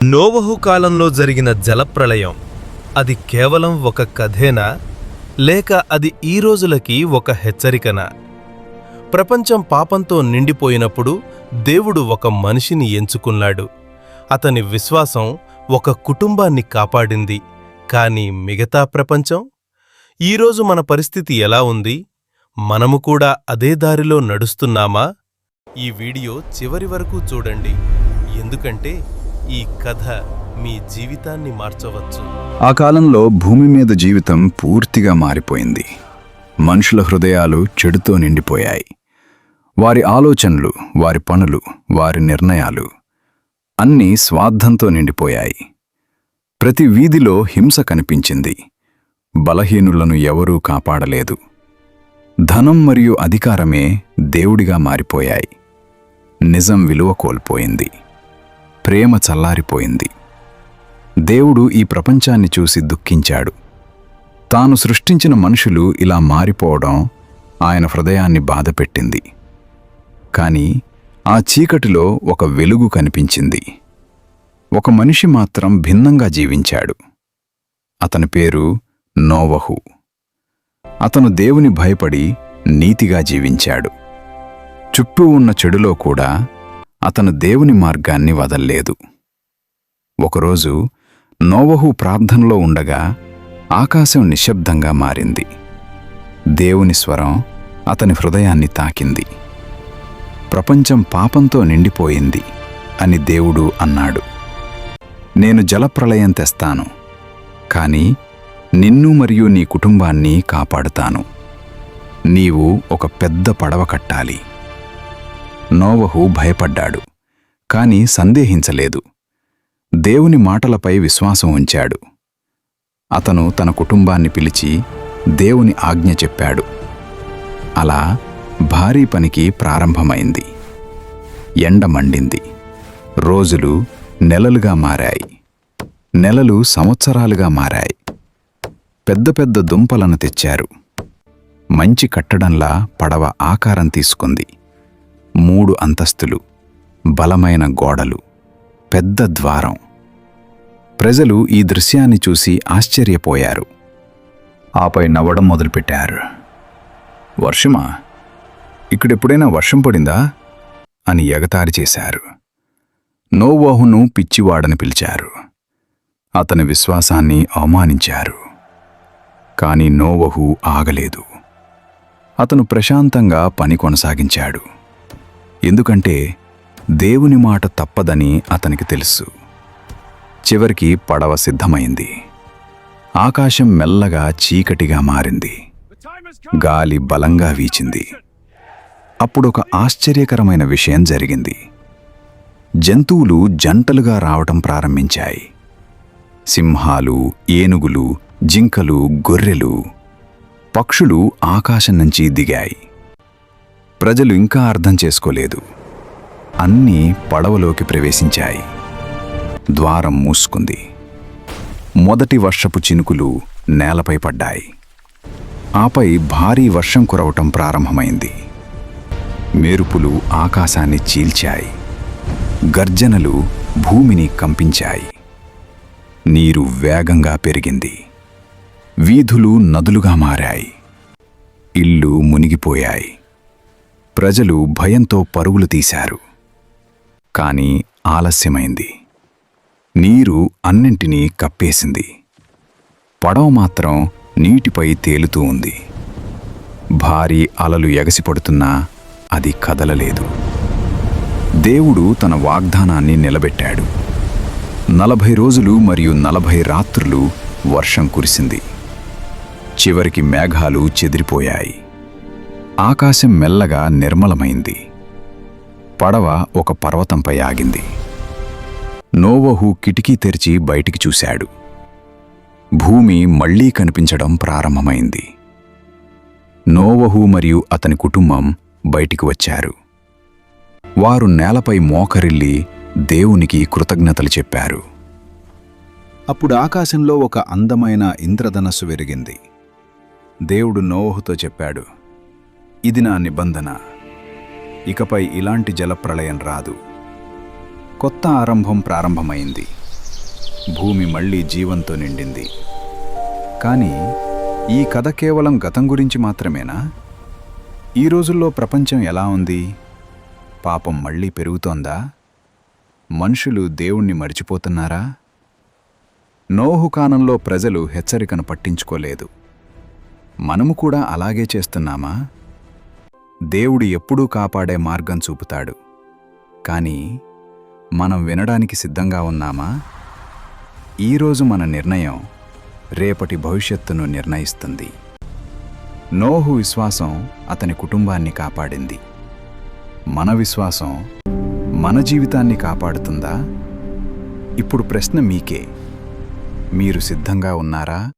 నోవహు కాలంలో జరిగిన జలప్రళయం అది కేవలం ఒక కథేనా, లేక అది ఈ రోజులకి ఒక హెచ్చరికనా? ప్రపంచం పాపంతో నిండిపోయినప్పుడు దేవుడు ఒక మనిషిని ఎంచుకున్నాడు. అతని విశ్వాసం ఒక కుటుంబాన్ని కాపాడింది. కాని మిగతా ప్రపంచం? ఈరోజు మన పరిస్థితి ఎలా ఉంది? మనము కూడా అదే దారిలో నడుస్తున్నామా? ఈ వీడియో చివరి వరకు చూడండి, ఎందుకంటే ఈ కథ మీ జీవితాన్ని మార్చవచ్చు. ఆ కాలంలో భూమి మీద జీవితం పూర్తిగా మారిపోయింది. మనుషుల హృదయాలు చెడుతో నిండిపోయాయి. వారి ఆలోచనలు, వారి పనులు, వారి నిర్ణయాలు అన్నీ స్వార్థంతో నిండిపోయాయి. ప్రతి వీధిలో హింస కనిపించింది. బలహీనులను ఎవరూ కాపాడలేదు. ధనం మరియు అధికారమే దేవుడిగా మారిపోయాయి. నిజం విలువ కోల్పోయింది. ప్రేమ చల్లారిపోయింది. దేవుడు ఈ ప్రపంచాన్ని చూసి దుఃఖించాడు. తాను సృష్టించిన మనుషులు ఇలా మారిపోవడం ఆయన హృదయాన్ని బాధపెట్టింది. కాని ఆ చీకటిలో ఒక వెలుగు కనిపించింది. ఒక మనిషి మాత్రం భిన్నంగా జీవించాడు. అతని పేరు నోవహు. అతను దేవుని భయపడి నీతిగా జీవించాడు. చుట్టూ ఉన్న చెడులో కూడా అతను దేవుని మార్గాన్ని వదల్లేదు. ఒకరోజు నోవహు ప్రార్థనలో ఉండగా ఆకాశం నిశ్శబ్దంగా మారింది. దేవుని స్వరం అతని హృదయాన్ని తాకింది. ప్రపంచం పాపంతో నిండిపోయింది అని దేవుడు అన్నాడు. నేను జలప్రళయం తెస్తాను, కాని నిన్ను మరియు నీ కుటుంబాన్ని కాపాడుతాను. నీవు ఒక పెద్ద పడవ కట్టాలి. నోవహు భయపడ్డాడు, కాని సందేహించలేదు. దేవుని మాటలపై విశ్వాసం ఉంచాడు. అతను తన కుటుంబాన్ని పిలిచి దేవుని ఆజ్ఞ చెప్పాడు. అలా భారీ పనికి ప్రారంభమైంది. ఎండ మండింది. రోజులు నెలలుగా మారాయి. నెలలు సంవత్సరాలుగా మారాయి. పెద్ద పెద్ద దుంపలను తెచ్చారు. మంచి కట్టడంలా పడవ ఆకారం తీసుకుంది. 3 అంతస్తులు, బలమైన గోడలు, పెద్ద ద్వారం. ప్రజలు ఈ దృశ్యాన్ని చూసి ఆశ్చర్యపోయారు. ఆపై నవ్వడం మొదలుపెట్టారు. వర్షమా? ఇక్కడెప్పుడైనా వర్షం పడిందా అని ఎగతాళి చేశారు. నోవహును పిచ్చివాడని పిలిచారు. అతని విశ్వాసాన్ని అవమానించారు. కాని నోవహు ఆగలేదు. అతను ప్రశాంతంగా పని కొనసాగించాడు. ఎందుకంటే దేవుని మాట తప్పదని అతనికి తెలుసు. చివరికి పడవ సిద్ధమైంది. ఆకాశం మెల్లగా చీకటిగా మారింది. గాలి బలంగా వీచింది. అప్పుడొక ఆశ్చర్యకరమైన విషయం జరిగింది. జంతువులు జంటలుగా రావటం ప్రారంభించాయి. సింహాలు, ఏనుగులు, జింకలు, గొర్రెలు, పక్షులు ఆకాశం నుంచి దిగాయి. ప్రజలు ఇంకా అర్థం చేసుకోలేదు. అన్నీ పడవలోకి ప్రవేశించాయి. ద్వారం మూసుకుంది. మొదటి వర్షపు చినుకులు నేలపై పడ్డాయి. ఆపై భారీ వర్షం కురవటం ప్రారంభమైంది. మెరుపులు ఆకాశాన్ని చీల్చాయి. గర్జనలు భూమిని కంపించాయి. నీరు వేగంగా పెరిగింది. వీధులు నదులుగా మారాయి. ఇళ్ళు మునిగిపోయాయి. ప్రజలు భయంతో పరుగులు తీశారు. కాని ఆలస్యమైంది. నీరు అన్నింటినీ కప్పేసింది. పడవ మాత్రం నీటిపై తేలుతూ ఉంది. భారీ అలలు ఎగసిపడుతున్నా అది కదలలేదు. దేవుడు తన వాగ్దానాన్ని నిలబెట్టాడు. 40 రోజులు మరియు 40 రాత్రులు వర్షం కురిసింది. చివరికి మేఘాలు చెదిరిపోయాయి. ఆకాశం మెల్లగా నిర్మలమైంది. పడవ ఒక పర్వతంపై ఆగింది. నోవహు కిటికీ తెరిచి బయటికి చూశాడు. భూమి మళ్లీ కనిపించడం ప్రారంభమైంది. నోవహు మరియు అతని కుటుంబం బయటికి వచ్చారు. వారు నేలపై మోకరిల్లి దేవునికి కృతజ్ఞతలు చెప్పారు. అప్పుడు ఆకాశంలో ఒక అందమైన ఇంద్రధనస్సు వెలిగింది. దేవుడు నోవహుతో చెప్పాడు, ఇది నా నిబంధన. ఇకపై ఇలాంటి జలప్రళయం రాదు. కొత్త ఆరంభం ప్రారంభమైంది. భూమి మళ్ళీ జీవంతో నిండింది. కానీ ఈ కథ కేవలం గతం గురించి మాత్రమేనా? ఈ రోజుల్లో ప్రపంచం ఎలా ఉంది? పాపం మళ్ళీ పెరుగుతోందా? మనుషులు దేవుణ్ణి మరిచిపోతున్నారా? నోహు కాలంలో ప్రజలు హెచ్చరికను పట్టించుకోలేదు. మనము కూడా అలాగే చేస్తున్నామా? దేవుడు ఎప్పుడూ కాపాడే మార్గం చూపుతాడు. కానీ మనం వినడానికి సిద్ధంగా ఉన్నామా? ఈరోజు మన నిర్ణయం రేపటి భవిష్యత్తును నిర్ణయిస్తుంది. నోహు విశ్వాసం అతని కుటుంబాన్ని కాపాడింది. మన విశ్వాసం మన జీవితాన్ని కాపాడుతుందా? ఇప్పుడు ప్రశ్న మీకే. మీరు సిద్ధంగా ఉన్నారా?